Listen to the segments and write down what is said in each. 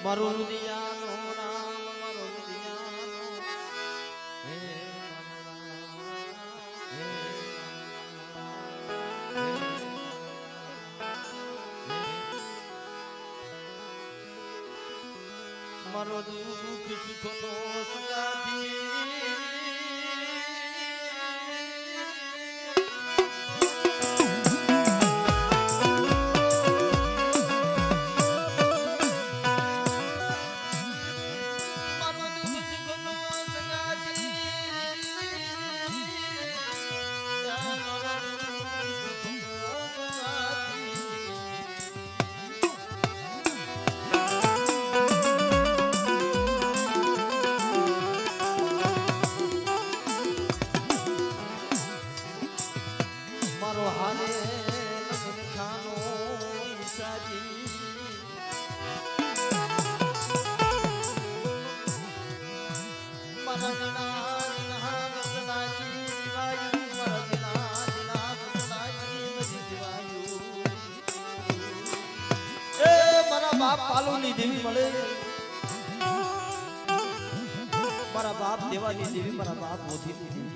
મારો રુદિયાનો રામ મારો રુદિયાનો હે મારો દુઃખ સુખનો સંગાથી બાપ પાલુની દેવી મળે મારા બાપ દેવાની દેવી મારા બાપ મોતીની દેવી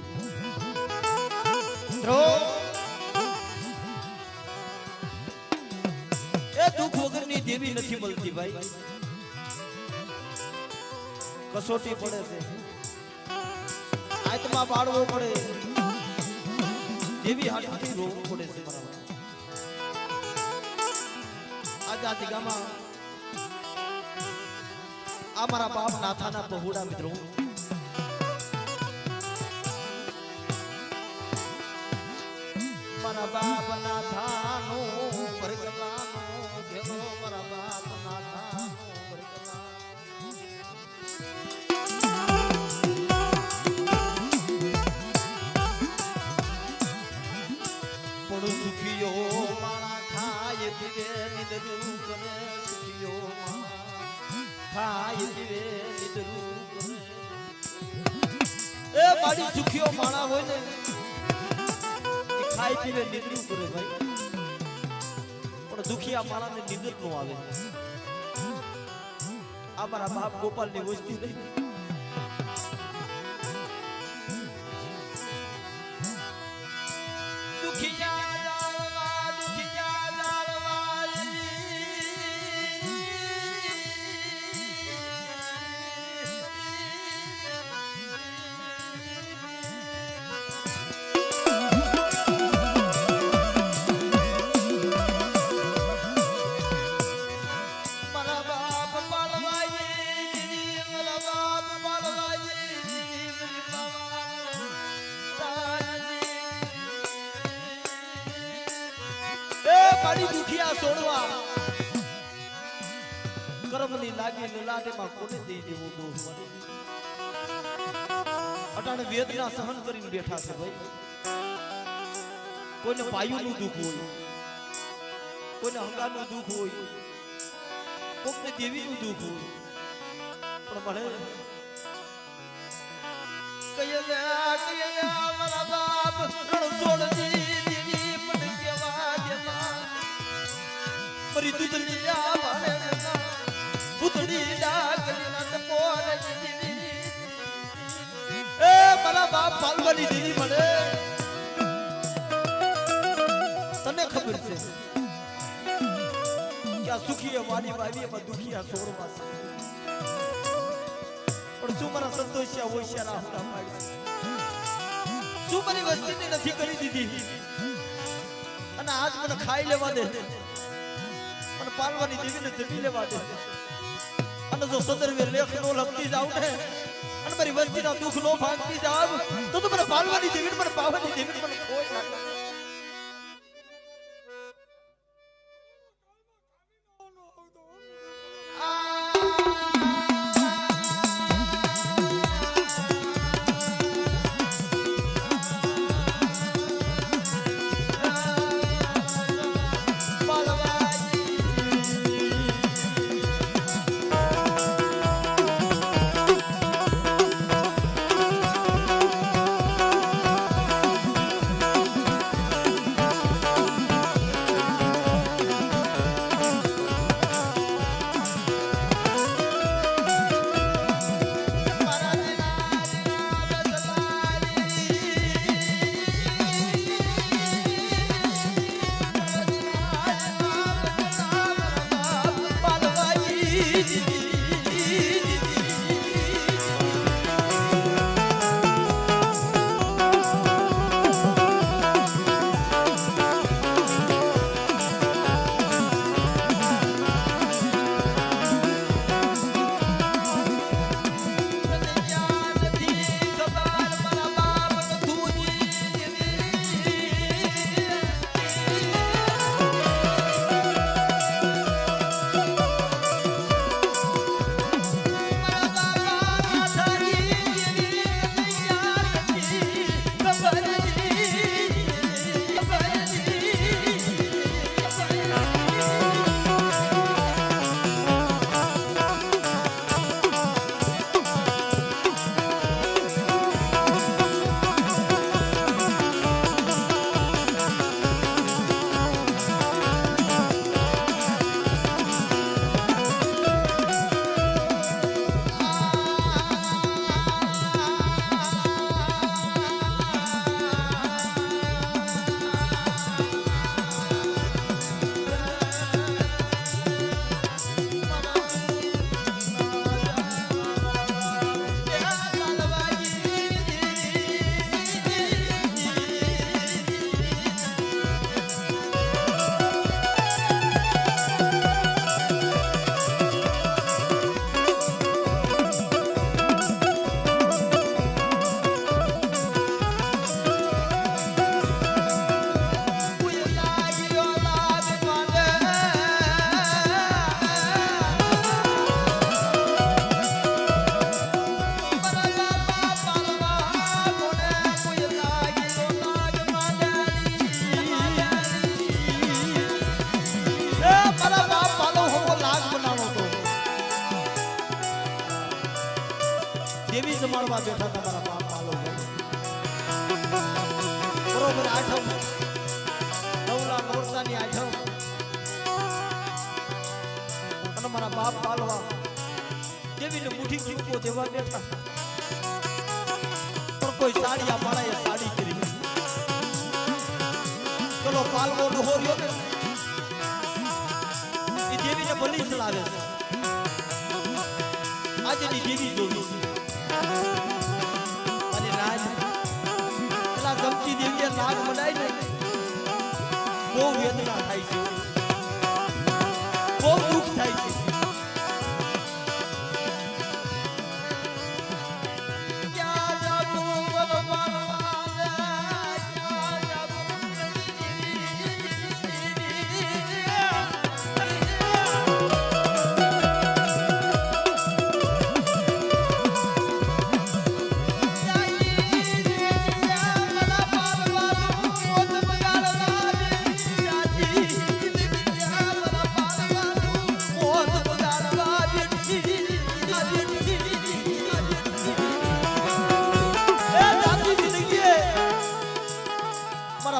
એ દુઃખ વગરની દેવી નથી મળતી ભાઈ કસોટી પડે છે આત્મા બાળવો પડે દેવી હાથથી રોવું પડે છે મારા આજાદી ગામમાં અમારા બાપ નાથાના બહુડા મિત્રો મારા બાપ નાથાનો પરગલાનો ઘેરો મારા બાપ નાથાનો પરગલા પણ સુખીઓ માણા ખાય પીવે નિદરું કરે સુખીઓ ખાય પીવે નિદરું કરે એ મારી સુખીઓ માણા હોય ને એ ખાય પીવે નિદરું કરે ભાઈ પણ દુખિયા માણાને નિદર નો આવે આ મારા બાપ ગોપાલ ની વસ્તી નહીં દુખિયા દુખિયા છોડવા કર્મની લાગી લલાટેમાં કોને દઈ દેવું દોષ અટાણે વેદના સહન કરીને બેઠા છે ભાઈ કોઈને પાયુનું દુઃખ હોય કોઈને હંગાનું દુઃખ હોય કોઈને દેવીનું દુઃખ હોય પણ મળે કહીએ મારા બાપ રણછોડજી મરી દૂધની આ ભાણે ભૂતડી ડાકલીના ટપોરે એ મારા બાપ પાલવાની દેવી મળે તને ખબર છે કે આ સુખી મારી બાવી એમાં દુખિયા છોડવા છે પણ શું મારા સંતોષિયા હોશિયાર આહુડા પાડી શું મારી વસ્તીને નથી કરી દીધી અને આજ મને ખાઈ લેવા દે અને પાલવાની દેવીને જમી લેવા દે અને જો સંદર્ભે લેખ નો લખતી જાવ ને અને મારી વસ્તીના દુઃખ નો ભાગતી જાવ તો મને પાલવાની દેવીને મને પાવાની દેવીને મને કોઈ લાગે દેવી જમાડવા બેઠા તમારા બાપ પાલો બરોબર આઠમ નવલા નોરતાની આઠમ અને મારા બાપ પાલવા દેવીને મુઠી ચૂકો દેવા બેઠા પણ કોઈ સાડિયા માળાએ સાડી કરી ચલો પાલવો ડહોર્યો ને એ દેવીને બલી ચલાવે છે આજની દેવી જોવી અને રાજ પેલા ગમતી દેવીએ નાગ મનાય ને બહુ વેદના થાય છે બહુ દુઃખ થાય છે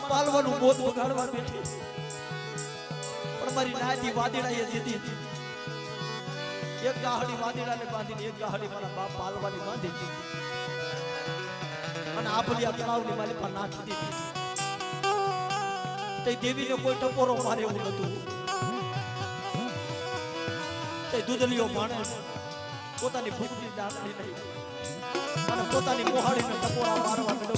પાલવાનું મોત બગાડવા બેઠી પણ મારી નાની વાદીડાએ જીતી એક ગાહડી વાદીડાને બાંધીને એક ગાહડી મારા બાપ પાલવાની બાંધી અને આપલિયા તળાવની માલી પર નાખી દીધી તે દેવીને કોઈ ટપોરો મારે એવું નતું તે દૂધલીઓ માણસ પોતાની ભૂખની દાખલી નહીં અને પોતાની મોહાડીને ટપોરા મારવા નડો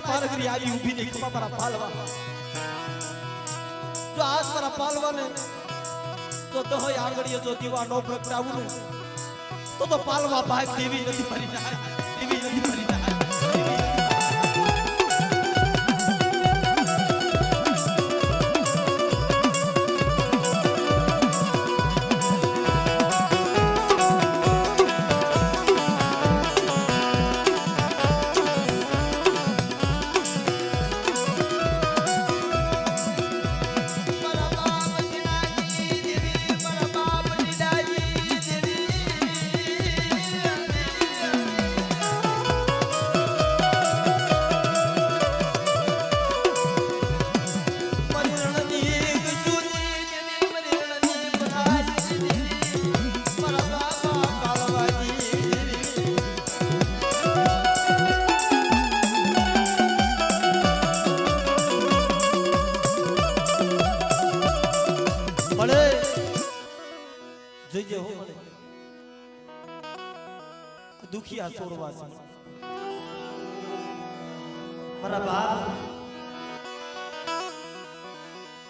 પારગરી આવી ઊભી નહીં મારા પાલવા જો આજ મારા પાલવાને તો દહય આંગળીએ જો દીવા નો પ્રગટાવું ને તો પાલવા ભાગ દેવી નથી ફરી જાય દેવી નથી ફરી જાય વિશ્વાસ છે મારા બાપ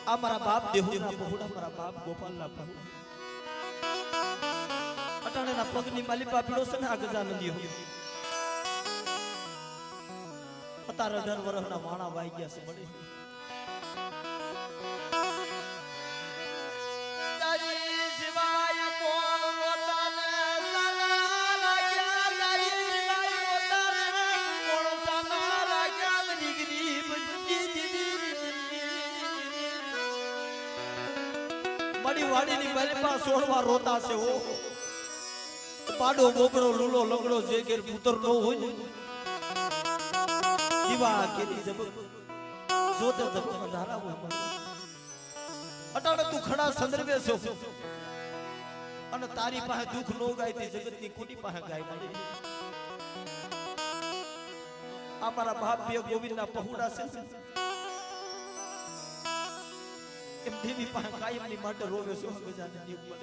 આ મારા બાપ દેહુના પહોળા મારા બાપ ગોપાલના પહોળા અટાણેના પગની માલિપા પીડો છે ને આ ગજાનંદીઓ અત્યારે 18 વર્ષના વાણા વાઈ ગયા છે મળી તારી સિવાય કોણ રોતાને સાના લાગ્યા તારી સિવાય રોતાને કોણ સાના લાગ્યા દીકરી મડી વાડીની માલિપા સોળવા રોતા છે ઓ પાડો બોબડો લૂલો લંગડો જે ઘેર પુત્ર નો હોય ને દીવા કેરી જબ જોતે જબ અંધારા હોય અટાણે તું ખડા સંદર્ભે છો અને તારી પાસે દુઃખ નો ગાય તે જગતની કોટી પાસે ગાય મળી આ મારા બાપ બે ગોવિંદના પહોળા છે એમ દેવી પાસે કાયમની માટે રોવે છો ગજાનંદી ઉપર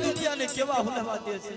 દુનિયાને કેવા હુલાવા દે છે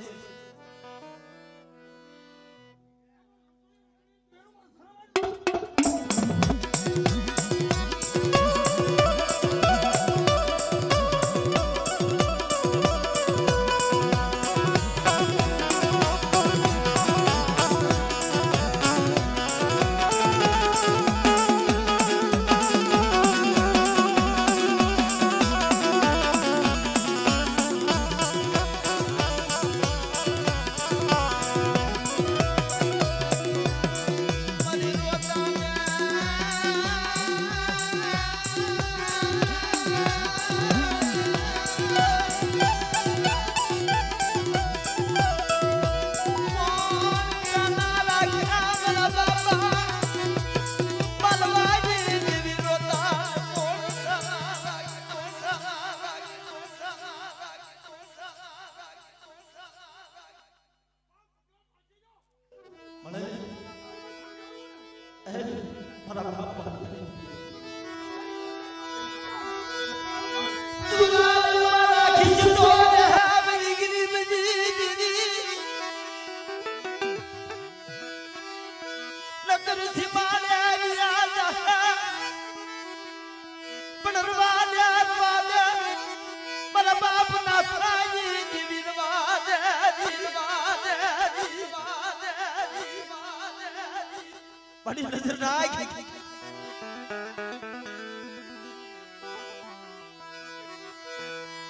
बड़ी नजर ना आएगी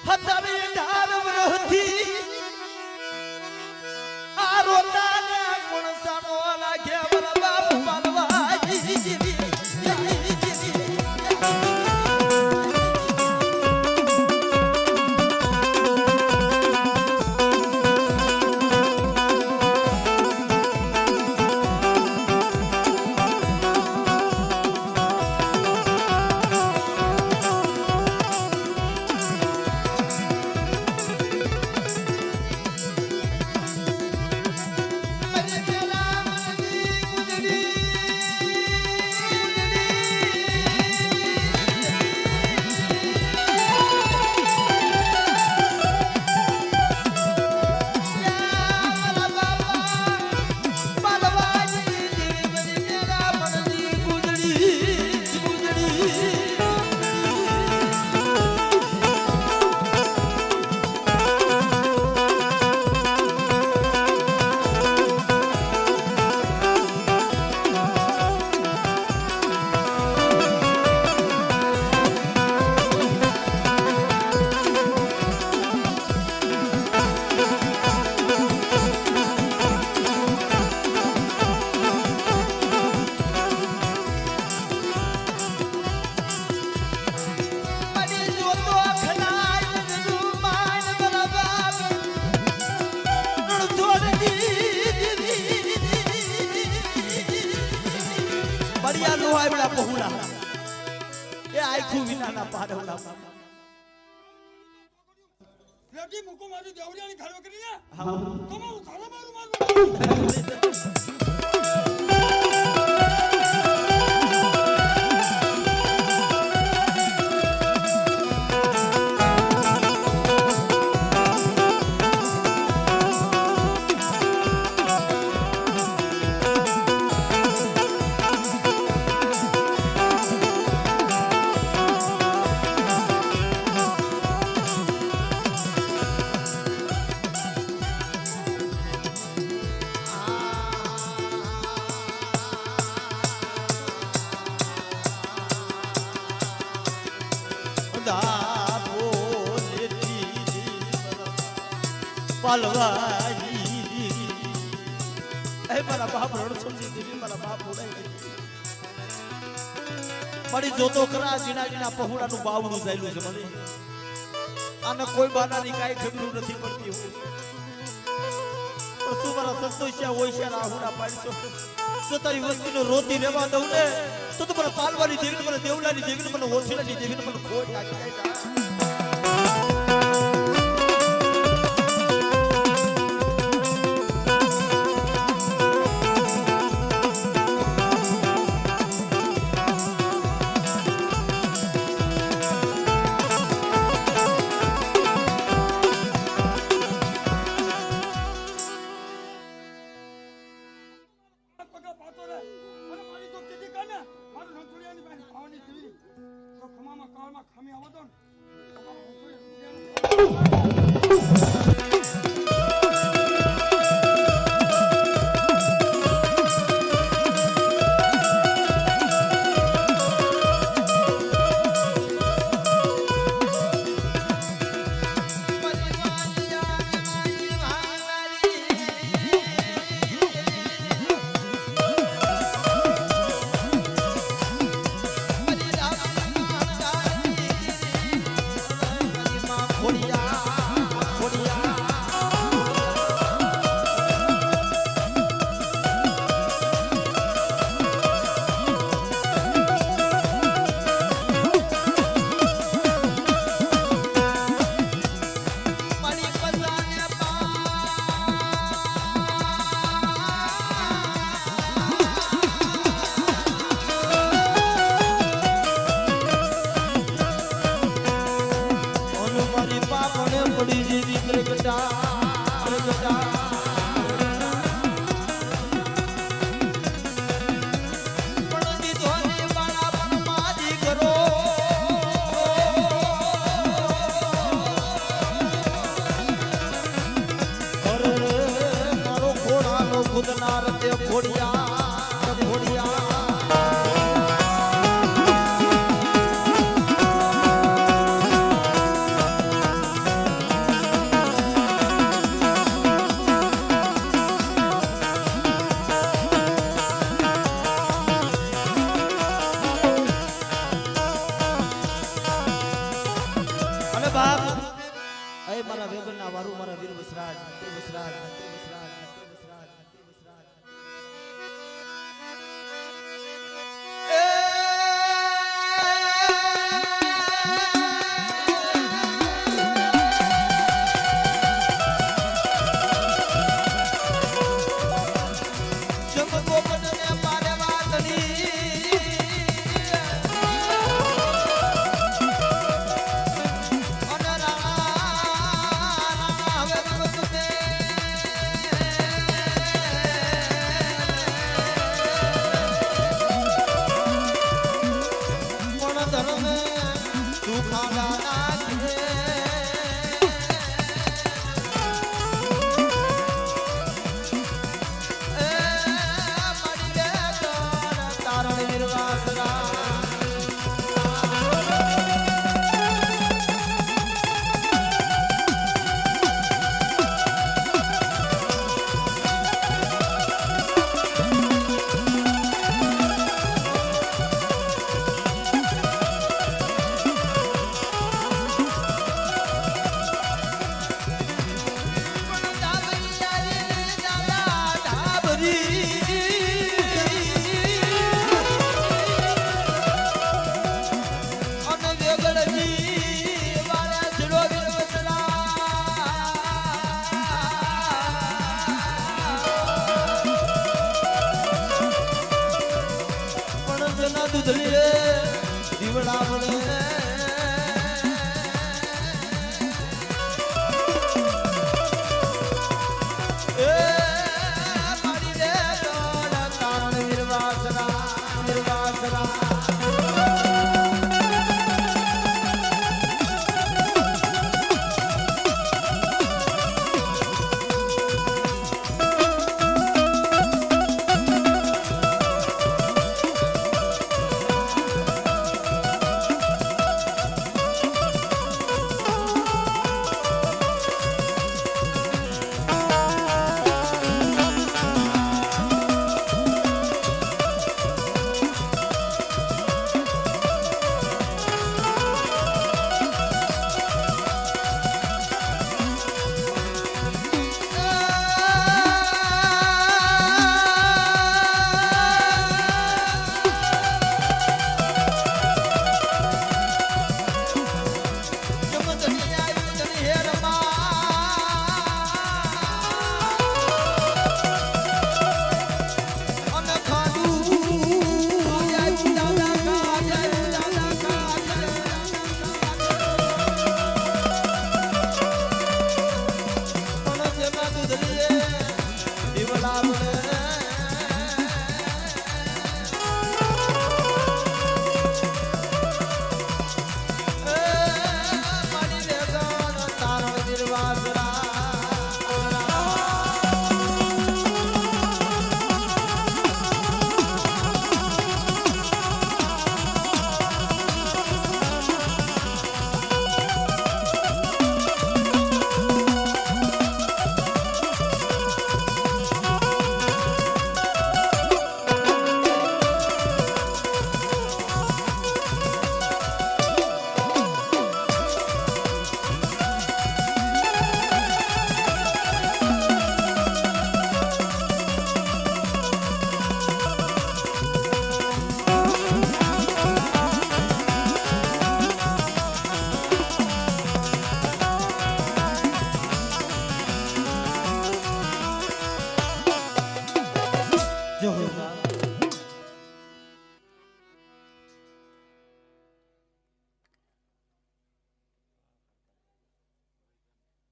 हतारी ढार वरोधी आरोता ने गुण सानो लागे बड़ा बाप बनवाजी આવ્યા પહોળા એ આખું વિનાના પારવડા રેડી મુકો મારી દેવડિયાની ખાડો કરીને હા તમારું થાળા મારું મારું પાલવાઈ એ મારા બાપ રણછોડ દીધી મારા બાપ ઉડાઈ મારી જોતો ખરા જીના પહોળાનું બાવડું જાયલું છે મને આને કોઈ બાનાની કાઈ ખબર નથી પડતી હોય પણ શું મારા સંતોષિયા હોય છે રાહુડા પાડશો જો તારી વસ્તીનો રોતી રહેવા દઉં ને તો મને પાલવાની દેવીને મને દેવલાની દેવીને મને ઓછીલાની દેવીને મને ખોટ લાગી જાય ધૂલી રે